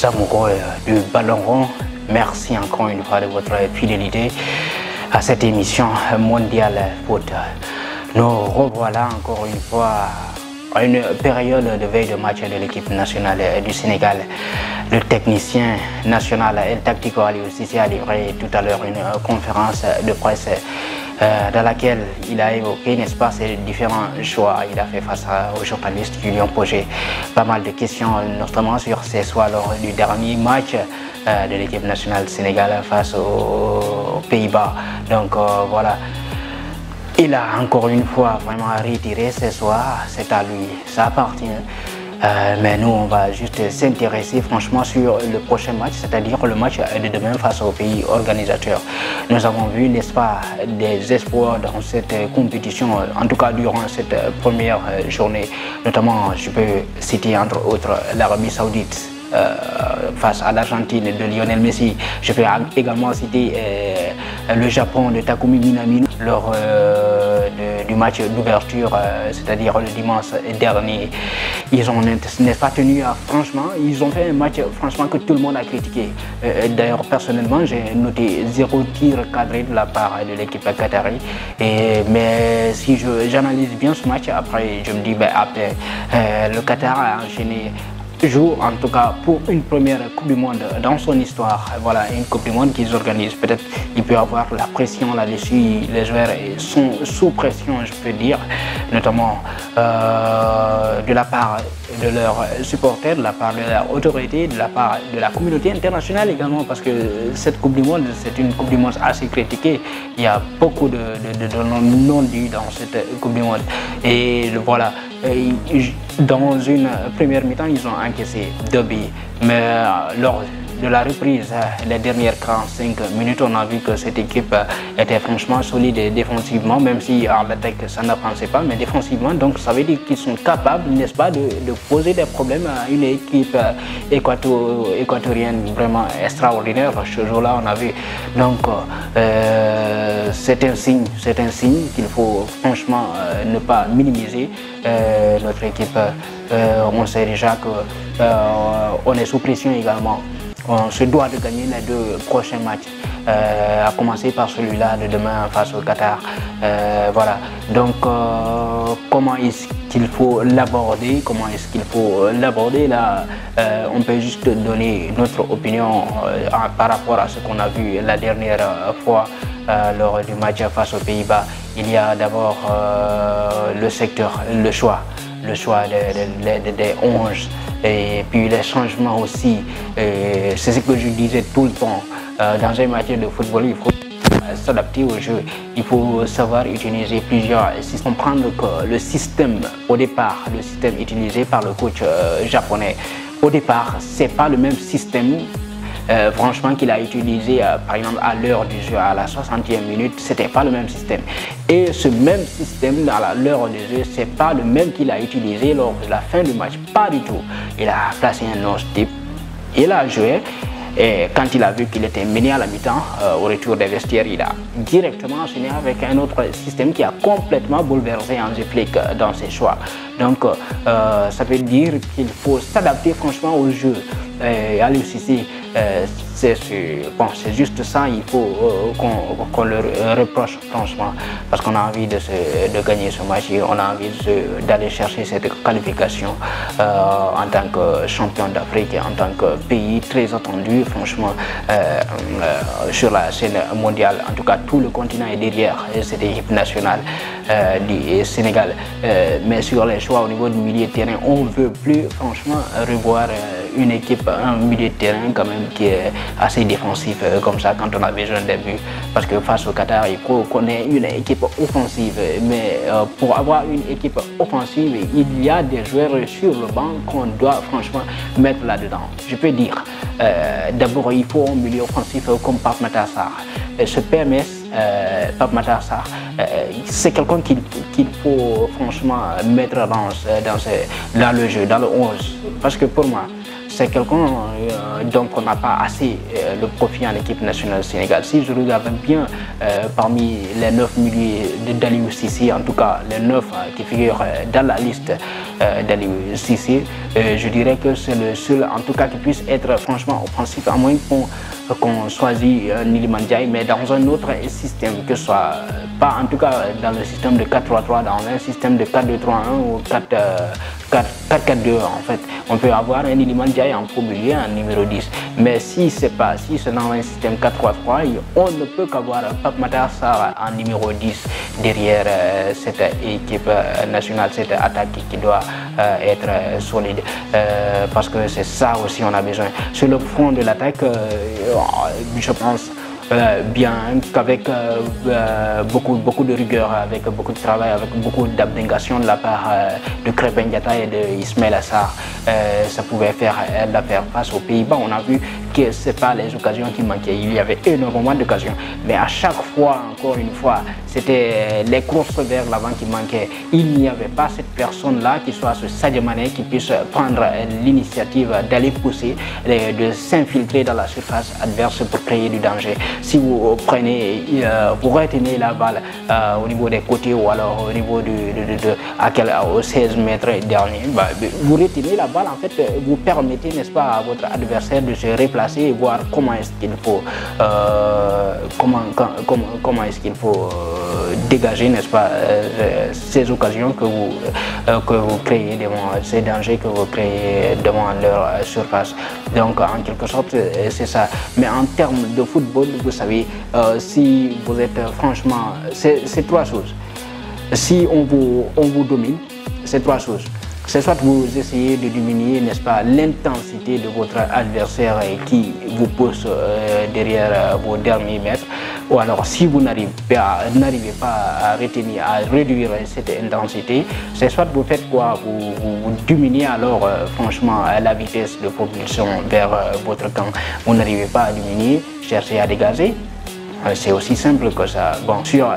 amoureux du ballon rond, merci encore une fois de votre fidélité à cette émission mondiale foot. Nous revoilà encore une fois à une période de veille de match de l'équipe nationale du Sénégal. Le technicien national El Tactico Aliou Cissé a livré tout à l'heure une conférence de presse dans laquelle il a évoqué, n'est-ce pas, ses différents choix. Il a fait face aux journalistes qui lui ont posé pas mal de questions, notamment sur ses choix lors du dernier match de l'équipe nationale sénégalaise face aux Pays-Bas. Donc voilà, il a encore une fois vraiment retiré ses choix, c'est à lui, ça appartient. Mais nous, on va juste s'intéresser franchement sur le prochain match, c'est-à-dire le match de demain face au pays organisateur. Nous avons vu, n'est-ce pas, des espoirs dans cette compétition, en tout cas durant cette première journée. Notamment, je peux citer entre autres l'Arabie Saoudite face à l'Argentine de Lionel Messi. Je peux également citer le Japon de Takumi Minamino lors du match d'ouverture, c'est-à-dire le dimanche dernier. Ils ont, n'est-ce pas, tenu à, franchement, ils ont fait un match franchement que tout le monde a critiqué. D'ailleurs, personnellement, j'ai noté 0 tir cadré de la part de l'équipe qatari. Mais si j'analyse bien ce match, après, je me dis, ben, après, le Qatar a enchaîné joue en tout cas pour une première Coupe du Monde dans son histoire. Voilà, une Coupe du Monde qu'ils organisent. Peut-être il peut avoir la pression là-dessus. Les joueurs sont sous pression, je peux dire, notamment de la part de leurs supporters, de la part de leur autorité, de la part de la communauté internationale également, parce que cette Coupe du Monde, c'est une Coupe du Monde assez critiquée. Il y a beaucoup de non-dits dans cette Coupe du Monde. Et voilà, dans une première mi-temps, ils ont encaissé 2 buts. Mais lors de la reprise, les dernières 45 minutes, on a vu que cette équipe était franchement solide défensivement, même si en l'attaque ça n'avançait pas, mais défensivement, donc ça veut dire qu'ils sont capables, n'est-ce pas, de poser des problèmes à une équipe équatorienne vraiment extraordinaire. Ce jour-là, on a vu. Donc c'est un signe qu'il faut franchement ne pas minimiser. Notre équipe, on sait déjà qu'on est sous pression également. On se doit de gagner les 2 prochains matchs, à commencer par celui-là de demain face au Qatar. Voilà, donc comment est-ce qu'il faut l'aborder? Là, on peut juste donner notre opinion par rapport à ce qu'on a vu la dernière fois lors du match face aux Pays-Bas. Il y a d'abord le secteur, le choix des 11. Et puis les changements aussi, c'est ce que je disais tout le temps. Dans un match de football, il faut s'adapter au jeu. Il faut savoir utiliser plusieurs systèmes. Comprendre que le système, au départ, le système utilisé par le coach japonais, au départ, c'est pas le même système. Franchement, qu'il a utilisé par exemple à l'heure du jeu, à la 60e minute, c'était pas le même système. Et ce même système à l'heure du jeu, c'est pas le même qu'il a utilisé lors de la fin du match, pas du tout. Il a placé un 11 type, il a joué. Et quand il a vu qu'il était mené à la mi-temps, au retour des vestiaires, il a directement enchaîné avec un autre système qui a complètement bouleversé Hansi Flick dans ses choix. Donc, ça veut dire qu'il faut s'adapter franchement au jeu. Aliou Cissé, c'est juste ça, il faut qu'on le reproche franchement, parce qu'on a envie de gagner ce match et on a envie d'aller chercher cette qualification en tant que champion d'Afrique et en tant que pays très attendu franchement sur la scène mondiale. En tout cas, tout le continent est derrière cette équipe nationale du Sénégal. Mais sur les choix au niveau du milieu de terrain, on ne veut plus franchement revoir une équipe, un milieu de terrain quand même qui est assez défensif comme ça quand on a besoin des buts, parce que face au Qatar il faut qu'on ait une équipe offensive, mais pour avoir une équipe offensive il y a des joueurs sur le banc qu'on doit franchement mettre là-dedans. Je peux dire d'abord il faut un milieu offensif comme Pape Matar Sarr. Ce PMS, Pape Matar Sarr, c'est quelqu'un qu'il faut franchement mettre dans le jeu, dans le 11, parce que pour moi c'est quelqu'un donc on n'a pas assez le profil en équipe nationale Sénégal. Si je regarde bien parmi les 9 milieux d'Aliou Cissé, en tout cas les 9 qui figurent dans la liste d'Aliou Cissé. Je dirais que c'est le seul, en tout cas, qui puisse être franchement offensif, à moins qu'on choisit Iliman Ndiaye, mais dans un autre système, que ce soit pas en tout cas dans le système de 4-3-3, dans un système de 4-2-3-1 ou 4-4-2 en fait. On peut avoir un Iliman Ndiaye en premier, en numéro 10, mais si c'est dans un système 4-3-3, on ne peut qu'avoir Pape Matar Sarr en numéro 10 derrière cette équipe nationale, cette attaque qui doit être solide, parce que c'est ça aussi on a besoin. Sur le front de l'attaque, je pense bien qu'avec beaucoup de rigueur, avec beaucoup de travail, avec beaucoup d'abnégation de la part de Krépin Diatta et de Ismaïla Sarr, ça pouvait faire l'affaire face aux Pays-Bas. On a vu que ce n'est pas les occasions qui manquaient, il y avait énormément d'occasions, mais à chaque fois, encore une fois, c'était les courses vers l'avant qui manquaient. Il n'y avait pas cette personne-là qui soit ce Sadio Mané qui puisse prendre l'initiative d'aller pousser, de s'infiltrer dans la surface adverse pour créer du danger. Si vous prenez, vous retenez la balle au niveau des côtés ou alors au niveau aux 16 mètres dernier, vous retenez la balle, en fait, vous permettez, n'est-ce pas, à votre adversaire de se replacer et voir comment est-ce qu'il faut, comment est-ce qu'il faut dégager, n'est-ce pas, ces occasions que vous créez devant, ces dangers que vous créez devant leur surface. Donc, en quelque sorte, c'est ça. Mais en termes de football, vous savez, si vous êtes franchement, c'est trois choses. Si on vous domine, c'est trois choses. C'est soit vous essayez de diminuer, n'est-ce pas, l'intensité de votre adversaire qui vous pousse derrière vos derniers mètres, ou alors si vous n'arrivez pas à retenir, à réduire cette intensité, c'est soit vous faites quoi, vous diminuez alors franchement la vitesse de propulsion vers votre camp. Vous n'arrivez pas à diminuer, cherchez à dégager. C'est aussi simple que ça. Bon, sur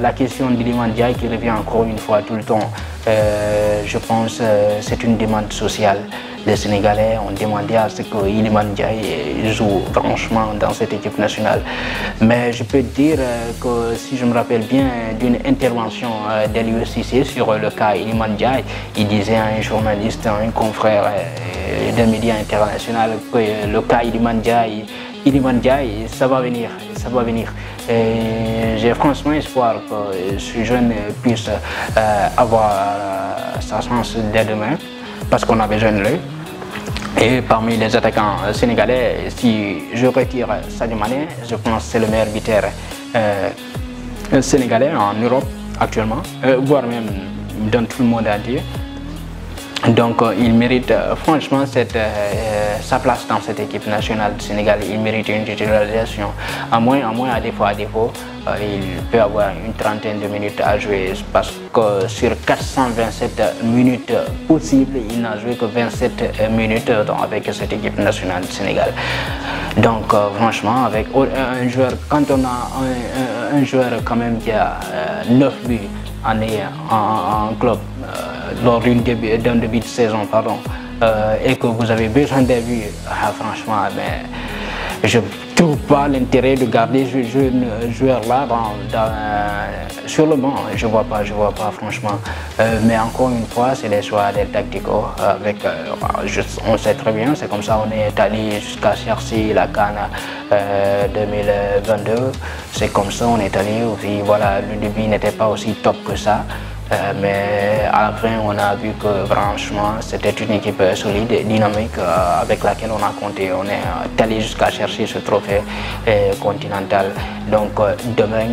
la question d'Iliman Ndiaye qui revient encore une fois tout le temps, je pense que c'est une demande sociale. Les Sénégalais ont demandé à ce que Iliman Ndiaye joue franchement dans cette équipe nationale. Mais je peux dire que si je me rappelle bien d'une intervention d'Aliou Cissé sur le cas Iliman Ndiaye, il disait à un journaliste, un confrère d'un média international que le cas Iliman Ndiaye, ça va venir. Ça va venir. J'ai franchement espoir que ce jeune puisse avoir sa chance dès demain, parce qu'on a besoin de lui. Et parmi les attaquants sénégalais, si je retire Sadio Mané, je pense que c'est le meilleur buteur sénégalais en Europe actuellement, voire même dans tout le monde entier. Donc il mérite franchement sa place dans cette équipe nationale du Sénégal. Il mérite une titularisation. À défaut, il peut avoir une trentaine de minutes à jouer, parce que sur 427 minutes possibles, il n'a joué que 27 minutes avec cette équipe nationale du Sénégal. Donc franchement, avec un joueur, quand on a un joueur quand même qui a 9 buts en club, lors d'un début de saison, et que vous avez besoin d'un but, franchement, mais je ne trouve pas l'intérêt de garder ce jeune joueur-là sur le banc. Je vois pas franchement. Mais encore une fois, c'est les choix des tacticaux. On sait très bien, c'est comme ça on est allé jusqu'à chercher la CAN 2022. C'est comme ça on est allé aussi. Voilà, le début n'était pas aussi top que ça. Mais à la fin, on a vu que franchement, c'était une équipe solide et dynamique avec laquelle on a compté. On est allé jusqu'à chercher ce trophée continental. Donc demain,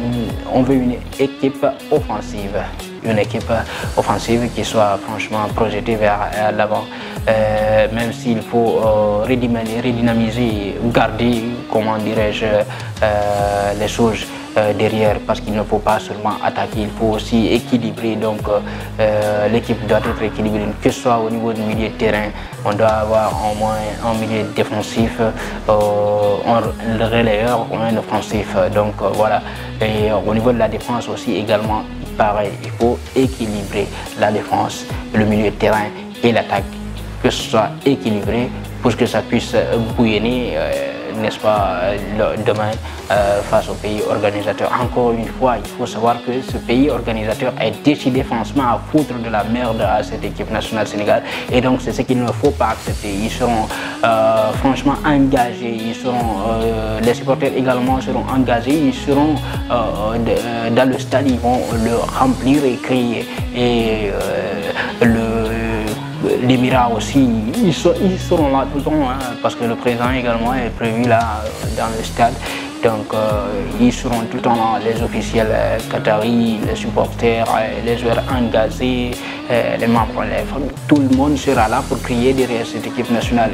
on veut une équipe offensive. Une équipe offensive qui soit franchement projetée vers l'avant. Même s'il faut redynamiser, garder, comment dirais-je, les choses derrière, parce qu'il ne faut pas seulement attaquer, il faut aussi équilibrer. Donc l'équipe doit être équilibrée, que ce soit au niveau du milieu de terrain. On doit avoir au moins un milieu défensif, un relayeur ou un offensif. Donc voilà. Et au niveau de la défense aussi également, pareil, il faut équilibrer la défense, le milieu de terrain et l'attaque, que ce soit équilibré pour que ça puisse bouillonner n'est-ce pas, demain face au pays organisateur. Encore une fois, il faut savoir que ce pays organisateur est décidé franchement à foutre de la merde à cette équipe nationale Sénégal, et donc c'est ce qu'il ne faut pas accepter. Ils seront franchement engagés, les supporters également seront engagés, ils seront dans le stade, ils vont le remplir et crier, et l'Émirat aussi, ils seront là tout le temps, hein, parce que le président également est prévu là dans le stade. Donc ils seront tout le temps là, les officiels qataris, les supporters, les joueurs engagés, les membres, tout le monde sera là pour crier derrière cette équipe nationale.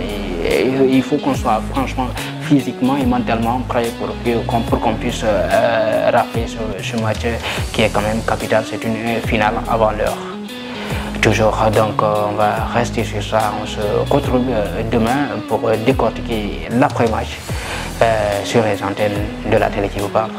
Et il faut qu'on soit franchement physiquement et mentalement prêt pour qu'on puisse rafler ce match qui est quand même capital. C'est une finale avant l'heure. Toujours, donc on va rester sur ça. On se retrouve demain pour décortiquer l'après-match sur les antennes de la télé qui vous parle.